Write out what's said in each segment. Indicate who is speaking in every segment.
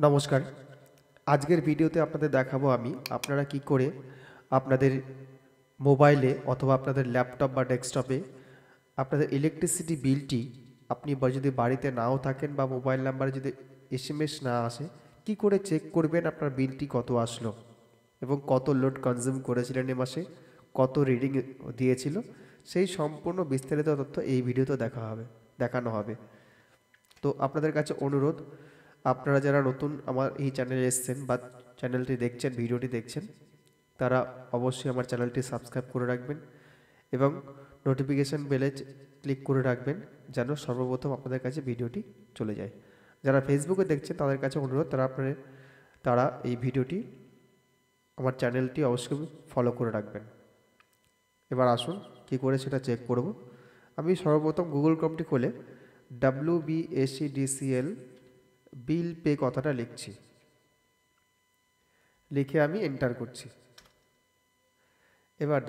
Speaker 1: নমস্কার। আজকের ভিডিওতে আপনাদের দেখাবো আমি আপনারা কি করে আপনাদের মোবাইলে অথবা আপনাদের ল্যাপটপ বা ডেস্কটপে আপনাদের ইলেকট্রিসিটি বিলটি আপনি যদি বাড়িতে নাও থাকেন বা মোবাইল নাম্বারে যদি এসএমএস না আসে কি করে চেক করবেন আপনার বিলটি কত আসলো এবং কত লোড কনজিউম করেছিলেন এ মাসে, কত রিডিং দিয়েছিল, সেই সম্পূর্ণ বিস্তারিত তথ্য এই ভিডিওতে দেখানো হবে। তো আপনাদের কাছে অনুরোধ, আপনারা যারা নতুন আমার এই চ্যানেলে এসেছেন বা চ্যানেলটি দেখছেন, ভিডিওটি দেখছেন, তারা অবশ্যই আমার চ্যানেলটি সাবস্ক্রাইব করে রাখবেন এবং নোটিফিকেশান বেলে ক্লিক করে রাখবেন যেন সর্বপ্রথম আপনাদের কাছে ভিডিওটি চলে যায়। যারা ফেসবুকে দেখছেন তাদের কাছে অনুরোধ, তারা এই ভিডিওটি আমার চ্যানেলটি অবশ্যই ফলো করে রাখবেন। এবার আসুন কী করে সেটা চেক করব। আমি সর্বপ্রথম গুগল ক্রোমটি খুলে WBSEDCL বিল পে কথাটা লিখছি, লিখে আমি এন্টার করছি। এবার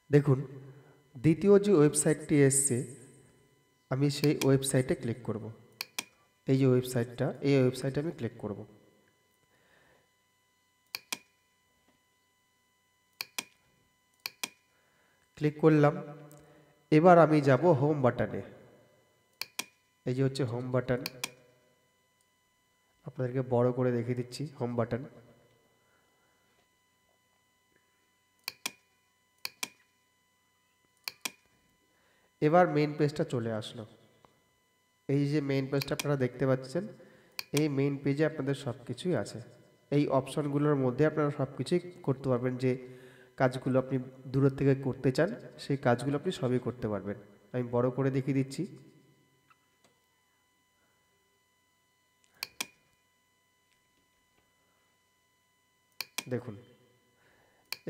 Speaker 1: দেখুন দ্বিতীয় যে ওয়েবসাইটটি এসছে আমি সেই ওয়েবসাইটে ক্লিক করব। এই যে এই ওয়েবসাইটে আমি ক্লিক করব। ক্লিক করলাম। এবার আমি যাব হোম বাটনে। এই যে হচ্ছে হোম বাটন, আপনাদেরকে বড় করে দেখিয়ে দিচ্ছি হোম বাটন। এবার মেইন পেজটা চলে আসলো। এই যে মেইন পেজটা আপনারা দেখতে পাচ্ছেন, এই মেইন পেজে আপনাদের সব কিছুই আছে। এই অপশনগুলোর মধ্যে আপনারা সব কিছুই করতে পারবেন। যে কাজগুলো আপনি দূরের থেকে করতে চান সেই কাজগুলো আপনি সবই করতে পারবেন। আমি বড় করে দেখিয়ে দিচ্ছি। দেখুন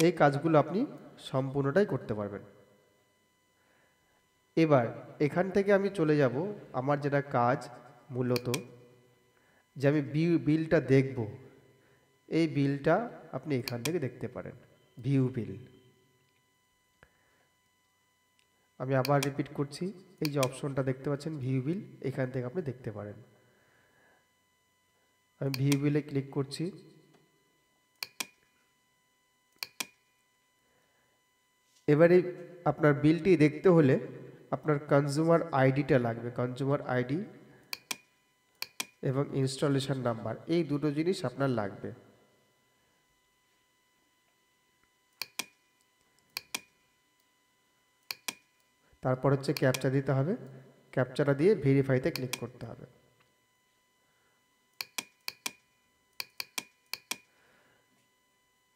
Speaker 1: এই কাজগুলো আপনি সম্পূর্ণটাই করতে পারবেন। এবার এখান থেকে আমি চলে যাব আমার যেটা কাজ, মূলত যে আমি বিলটা দেখব, এই বিলটা আপনি এখান থেকে দেখতে পারেন, ভিউ বিল। আমি আবার রিপিট করছি, এই যে অপশনটা দেখতে পাচ্ছেন ভিউ বিল, এখান থেকে আপনি দেখতে পারেন। আমি ভিউ বিলে ক্লিক করছি। এবারে আপনার বিলটি দেখতে হলে আপনার কনজিউমার আইডিটা লাগবে, কনজিউমার আইডি এবং ইনস্টলেশন নাম্বার, এই দুটো জিনিস আপনার লাগবে। তারপর হচ্ছে ক্যাপচা দিতে হবে, ক্যাপচাটা দিয়ে ভেরিফাইতে ক্লিক করতে হবে।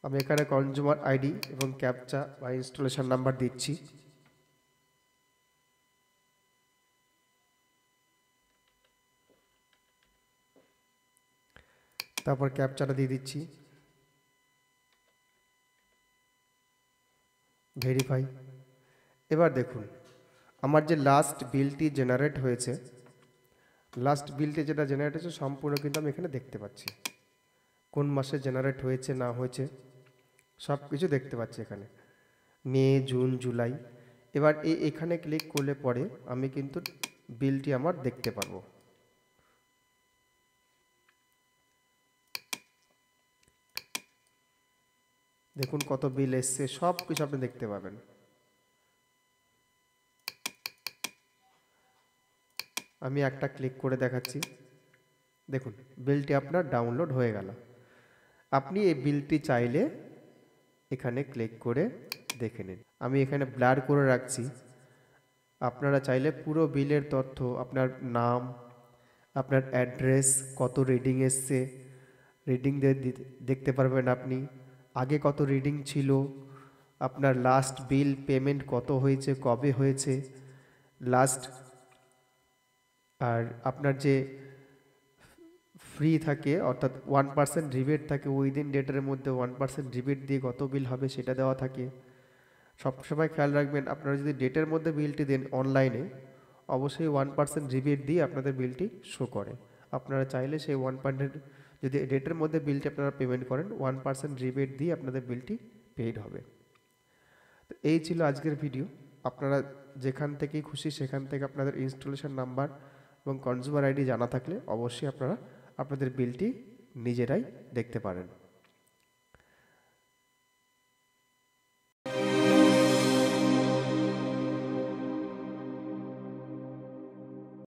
Speaker 1: আমি এখানে কনজিউমার আইডি এবং ক্যাপচা বা ইনস্টলেশন নাম্বার দিচ্ছি। তারপর ক্যাপচাটা দিয়ে দিচ্ছি, ভেরিফাই। এবার দেখুন আমার যে লাস্ট বিলটি জেনারেট হয়েছে, সম্পূর্ণ কিন্তু আমি এখানে দেখতে পাচ্ছি। কোন মাসে জেনারেট হয়েছে না হয়েছে সব কিছু দেখতে পাচ্ছি এখানে, মে, জুন, জুলাই। এবার এখানে ক্লিক করলে পরে আমি কিন্তু বিলটি আমার দেখতে পারবো। দেখুন কত বিল এসছে, সব কিছু আপনি দেখতে পাবেন। আমি একটা ক্লিক করে দেখাচ্ছি। দেখুন বিলটি আপনার ডাউনলোড হয়ে গেল। আপনি এই বিলটি চাইলে এখানে ক্লিক করে দেখে নিন। আমি এখানে ব্লার করে রাখছি। আপনারা চাইলে পুরো বিলের তথ্য, আপনার নাম, আপনার অ্যাড্রেস, কত রিডিং এসছে, রিডিং দেখতে পারবেন আপনি। আগে কত রিডিং ছিল, আপনার লাস্ট বিল পেমেন্ট কত হয়েছে, কবে হয়েছে লাস্ট, আর আপনার যে ফ্রি থাকে অর্থাৎ 1% রিবেট থাকে, উইদিন ডেটের মধ্যে 1% রিবেট দিয়ে কত বিল হবে সেটা দেওয়া থাকে। সবসময় খেয়াল রাখবেন, আপনারা যদি ডেটের মধ্যে বিলটি দেন অনলাইনে, অবশ্যই 1% রিবেট দিয়ে আপনাদের বিলটি শো করে। আপনারা চাইলে সেই 1%, যদি ডেটের মধ্যে বিলটি আপনারা পেমেন্ট করেন 1% রিবেট দিয়ে আপনাদের বিলটি পেইড হবে। তো এই ছিল আজকের ভিডিও। আপনারা যেখান থেকেই খুশি সেখান থেকে আপনাদের ইনস্টলেশন নাম্বার এবং কনজিউমার আইডি জানা থাকলে অবশ্যই আপনারা আপনাদের বিলটি নিজেরাই দেখতে পারেন।